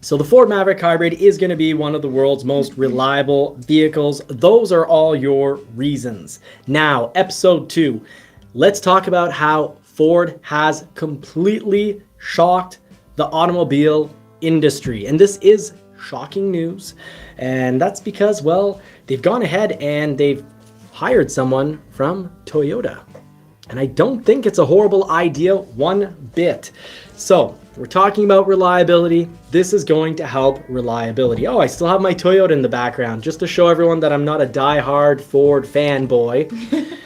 So the Ford Maverick Hybrid is going to be one of the world's most reliable vehicles. Those are all your reasons. Now, episode 2, let's talk about how Ford has completely shocked the automobile industry. And this is shocking news. And that's because, well, they've gone ahead and they've hired someone from Toyota. And I don't think it's a horrible idea one bit. So we're talking about reliability. This is going to help reliability. Oh, I still have my Toyota in the background just to show everyone that I'm not a die-hard Ford fanboy.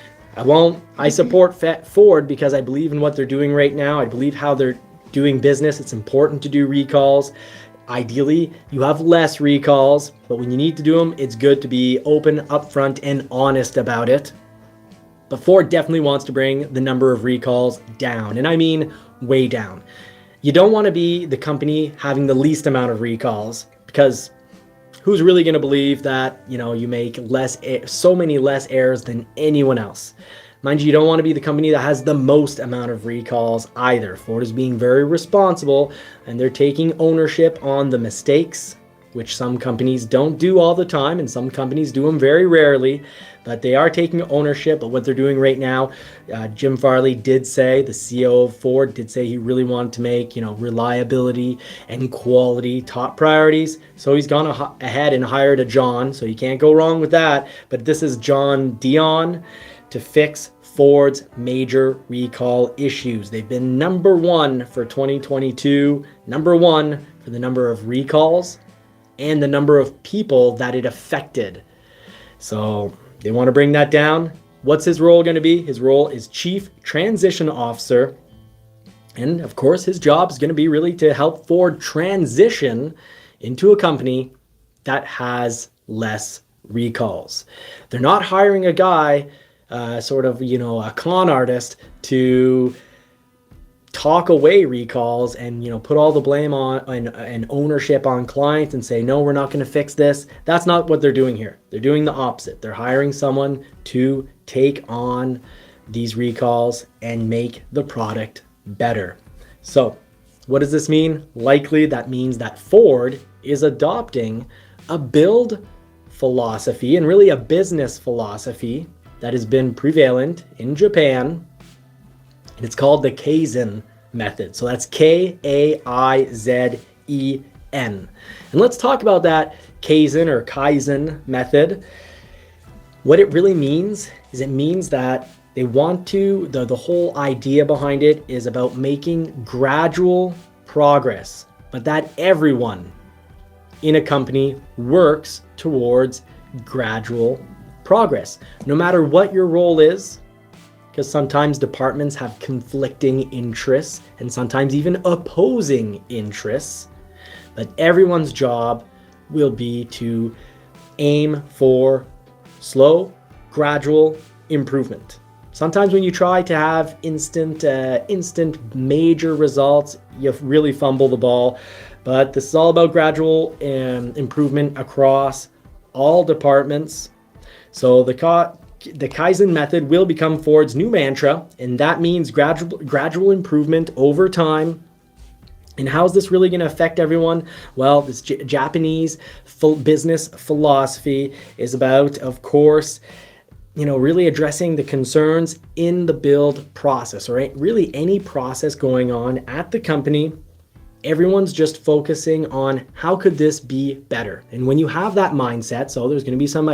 I support Ford because I believe in what they're doing right now. I believe how they're doing business. It's important to do recalls. Ideally, you have less recalls, but when you need to do them, it's good to be open, upfront, and honest about it. But Ford definitely wants to bring the number of recalls down, and I mean way down. You don't want to be the company having the least amount of recalls, because who's really going to believe that, you make so many less errors than anyone else? Mind you, you don't want to be the company that has the most amount of recalls either. Ford is being very responsible, and they're taking ownership on the mistakes, which some companies don't do all the time, and some companies do them very rarely, but they are taking ownership of what they're doing right now. Jim Farley did say, the CEO of Ford did say he really wanted to make, reliability and quality top priorities. So he's gone ahead and hired a John, so you can't go wrong with that. But this is John Dion to fix Ford's major recall issues. They've been number 1 for 2022, number 1 for the number of recalls and the number of people that it affected. So they want to bring that down. What's his role going to be? His role is Chief Transition Officer. And of course, his job is going to be really to help Ford transition into a company that has less recalls. They're not hiring a guy, a con artist to talk away recalls and put all the blame on and ownership on clients and say, no, we're not going to fix this. That's not what they're doing here. They're doing the opposite. They're hiring someone to take on these recalls and make the product better. So what does this mean? Likely that means that Ford is adopting a build philosophy and really a business philosophy that has been prevalent in Japan. It's called the Kaizen method. So that's Kaizen. And let's talk about that Kaizen method. What it really means is it means that they want to, the whole idea behind it is about making gradual progress, but that everyone in a company works towards gradual progress, no matter what your role is. Because sometimes departments have conflicting interests and sometimes even opposing interests. But everyone's job will be to aim for slow, gradual improvement. Sometimes when you try to have instant major results, you really fumble the ball. But this is all about gradual improvement across all departments. So the Kaizen method will become Ford's new mantra, and that means gradual improvement over time. And how is this really going to affect everyone? Well, this Japanese business philosophy is about, of course, really addressing the concerns in the build process, right? Really any process going on at the company. Everyone's just focusing on how could this be better? And when you have that mindset, so there's going to be some,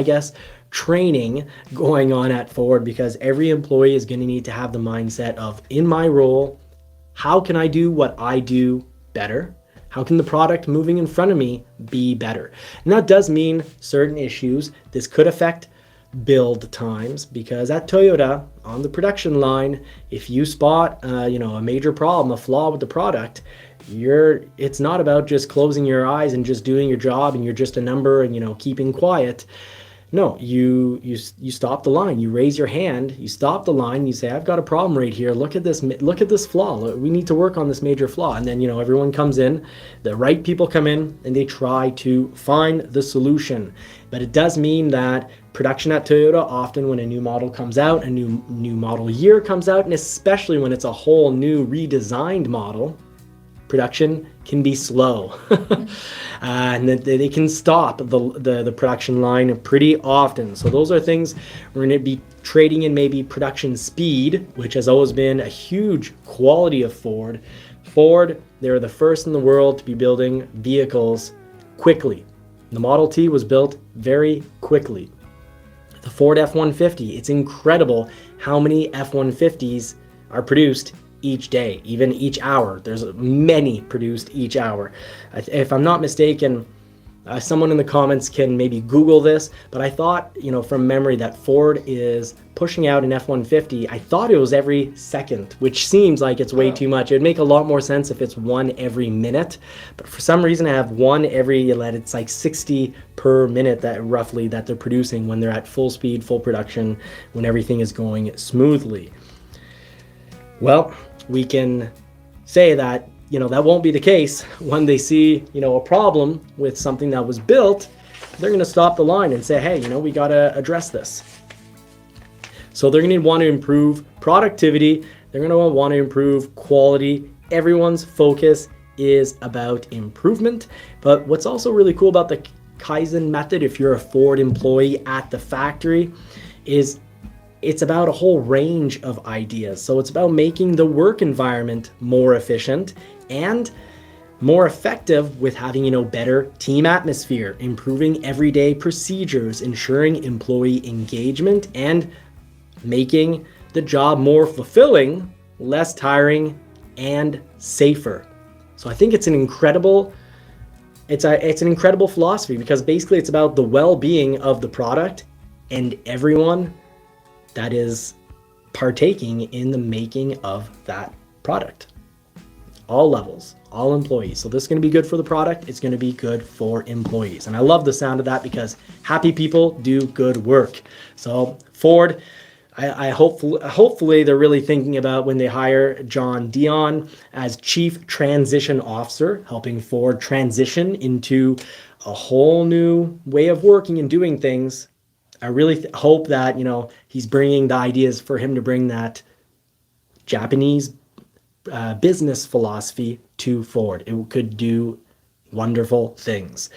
training going on at Ford, because every employee is going to need to have the mindset of, in my role, how can I do what I do better? How can the product moving in front of me be better? And that does mean certain issues. This could affect build times, because at Toyota on the production line, if you spot a major problem, a flaw with the product, it's not about just closing your eyes and just doing your job and you're just a number and keeping quiet. No, you stop the line. You raise your hand. You stop the line. You say, "I've got a problem right here. Look at this flaw. We need to work on this major flaw." And then everyone comes in. The right people come in and they try to find the solution. But it does mean that production at Toyota, often when a new model comes out, a new model year comes out, and especially when it's a whole new redesigned model, production can be slow. And that they can stop the production line pretty often. So those are things we're going to be trading in. Maybe production speed, which has always been a huge quality of Ford. Ford, they're the first in the world to be building vehicles quickly. The Model T was built very quickly. The Ford F-150, it's incredible how many F-150s are produced each day, even each hour. There's many produced each hour. If I'm not mistaken, someone in the comments can maybe Google this, but I thought, from memory, that Ford is pushing out an F-150. I thought it was every second, which seems like it's way too much. It would make a lot more sense if it's one every minute, but for some reason I have one every, it's like 60 per minute roughly that they're producing when they're at full speed, full production, when everything is going smoothly. Well, we can say that that won't be the case when they see a problem with something that was built. They're going to stop the line and say, hey, we got to address this. So they're going to want to improve productivity. They're going to want to improve quality. Everyone's focus is about improvement. But what's also really cool about the Kaizen method, if you're a Ford employee at the factory, is it's about a whole range of ideas. So it's about making the work environment more efficient and more effective with having, better team atmosphere, improving everyday procedures, ensuring employee engagement, and making the job more fulfilling, less tiring, and safer. So I think it's an incredible philosophy, because basically it's about the well-being of the product and everyone that is partaking in the making of that product. All levels, all employees. So this is going to be good for the product. It's going to be good for employees. And I love the sound of that, because happy people do good work. So Ford, I hopefully they're really thinking about when they hire John Dion as Chief Transition Officer, helping Ford transition into a whole new way of working and doing things. I really hope that, he's bringing the ideas for him to bring that Japanese business philosophy to Ford. It could do wonderful things.